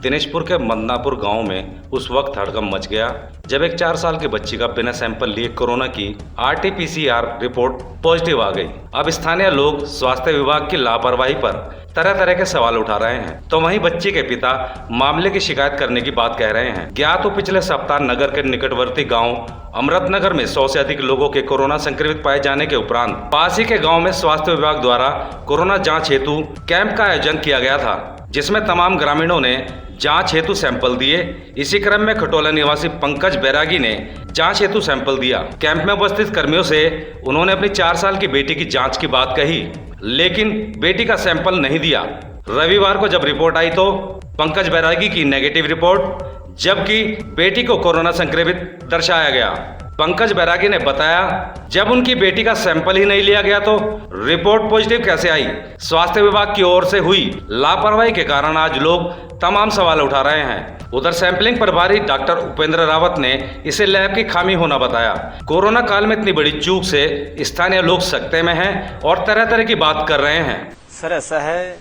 दिनेशपुर के मदनापुर गांव में उस वक्त हड़कंप मच गया जब एक 4 साल की बच्ची का बिना सैंपल लिए कोरोना की RT-PCR रिपोर्ट पॉजिटिव आ गई। अब स्थानीय लोग स्वास्थ्य विभाग की लापरवाही पर तरह तरह के सवाल उठा रहे हैं, तो वहीं बच्ची के पिता मामले की शिकायत करने की बात कह रहे हैं। ज्ञात हो पिछले सप्ताह नगर के निकटवर्ती गांव अमृतनगर में 100 से अधिक लोगों के कोरोना संक्रमित पाए जाने के उपरांत पास ही के गांव में स्वास्थ्य विभाग द्वारा कोरोना जांच हेतु कैंप का आयोजन किया गया था, जिसमें तमाम ग्रामीणों ने जांच हेतु सैंपल दिए। इसी क्रम में खटोला निवासी पंकज बैरागी ने जांच हेतु सैंपल दिया। कैंप में उपस्थित कर्मियों से उन्होंने अपनी 4 साल की बेटी की जांच की बात कही, लेकिन बेटी का सैंपल नहीं दिया। रविवार को जब रिपोर्ट आई तो पंकज बैरागी की नेगेटिव रिपोर्ट, जबकि बेटी को कोरोना संक्रमित दर्शाया गया। पंकज बैरागी ने बताया, जब उनकी बेटी का सैंपल ही नहीं लिया गया तो रिपोर्ट पॉजिटिव कैसे आई। स्वास्थ्य विभाग की ओर से हुई लापरवाही के कारण आज लोग तमाम सवाल उठा रहे हैं। उधर सैंपलिंग प्रभारी डॉक्टर उपेंद्र रावत ने इसे लैब की खामी होना बताया। कोरोना काल में इतनी बड़ी चूक से स्थानीय लोग सकते में हैं और तरह तरह की बात कर रहे हैं। सर ऐसा है,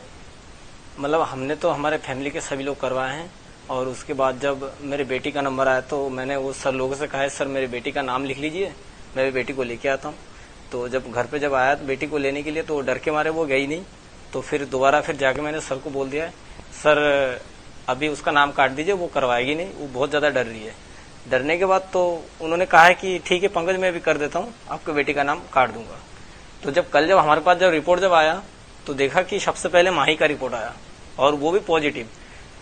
मतलब हमने तो हमारे फैमिली के सभी लोग करवाए हैं, और उसके बाद जब मेरे बेटी का नंबर आया तो मैंने वो सर लोगों से कहा है, सर मेरी बेटी का नाम लिख लीजिए, मैं बेटी को लेके आता हूँ। तो जब घर पे जब आया बेटी को लेने के लिए तो डर के मारे वो गई नहीं। तो फिर दोबारा फिर जाके मैंने सर को बोल दिया, सर अभी उसका नाम काट दीजिए, वो करवाएगी नहीं, वो बहुत ज्यादा डर रही है। डरने के बाद तो उन्होंने कहा है कि ठीक है पंकज, मैं अभी कर देता हूँ, आपके बेटी का नाम काट दूंगा। तो जब कल जब हमारे पास जब रिपोर्ट जब आया तो देखा कि सबसे पहले माही का रिपोर्ट आया और वो भी पॉजिटिव।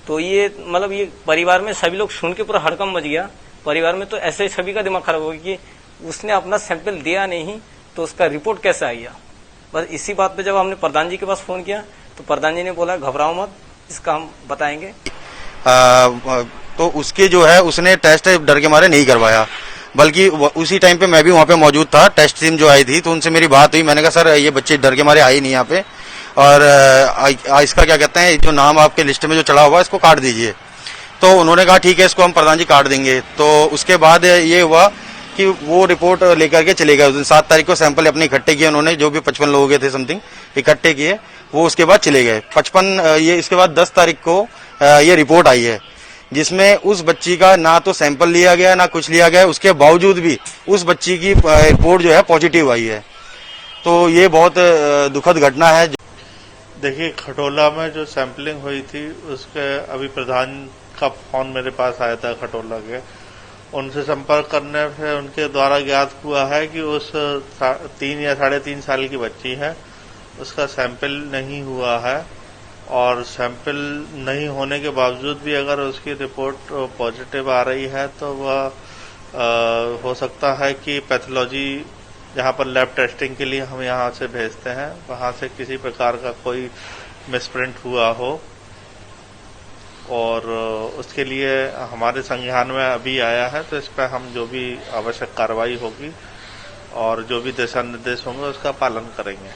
तो ये मतलब ये परिवार में सभी लोग सुन के पूरा हड़कंप मच गया। परिवार में तो ऐसे सभी का दिमाग खराब हो गया कि उसने अपना सैंपल दिया नहीं तो उसका रिपोर्ट कैसे आ गया। बस इसी बात पे जब हमने प्रधान जी के पास फोन किया तो प्रधान जी ने बोला घबराओ मत, इसका हम बताएंगे। तो उसके जो है उसने टेस्ट डर के मारे नहीं करवाया, बल्कि उसी टाइम पे मैं भी वहाँ पे मौजूद था। टेस्ट टीम जो आई थी तो उनसे मेरी बात हुई, मैंने कहा सर ये बच्चे डर के मारे आई नहीं यहाँ पे, और इसका क्या कहते हैं जो नाम आपके लिस्ट में जो चढ़ा हुआ है इसको काट दीजिए। तो उन्होंने कहा ठीक है, इसको हम प्रधान जी काट देंगे। तो उसके बाद ये हुआ कि वो रिपोर्ट लेकर के चले गए। उस दिन 7 तारीख को सैंपल अपने इकट्ठे किए उन्होंने, जो भी 55 लोग थे समथिंग इकट्ठे किए, वो उसके बाद चले गए 55। ये इसके बाद 10 तारीख को ये रिपोर्ट आई है, जिसमें उस बच्ची का ना तो सैंपल लिया गया ना कुछ लिया गया, उसके बावजूद भी उस बच्ची की रिपोर्ट जो है पॉजिटिव आई है। तो ये बहुत दुखद घटना है। देखिए, खटोला में जो सैंपलिंग हुई थी उसके अभी प्रधान का फोन मेरे पास आया था खटोला के, उनसे संपर्क करने से उनके द्वारा ज्ञात हुआ है कि उस 3 या 3.5 साल की बच्ची है, उसका सैंपल नहीं हुआ है, और सैंपल नहीं होने के बावजूद भी अगर उसकी रिपोर्ट पॉजिटिव आ रही है तो वह हो सकता है कि पैथोलॉजी जहाँ पर लैब टेस्टिंग के लिए हम यहाँ से भेजते हैं वहाँ से किसी प्रकार का कोई मिसप्रिंट हुआ हो, और उसके लिए हमारे संज्ञान में अभी आया है। तो इस पर हम जो भी आवश्यक कार्रवाई होगी और जो भी दिशा निर्देश होंगे उसका पालन करेंगे।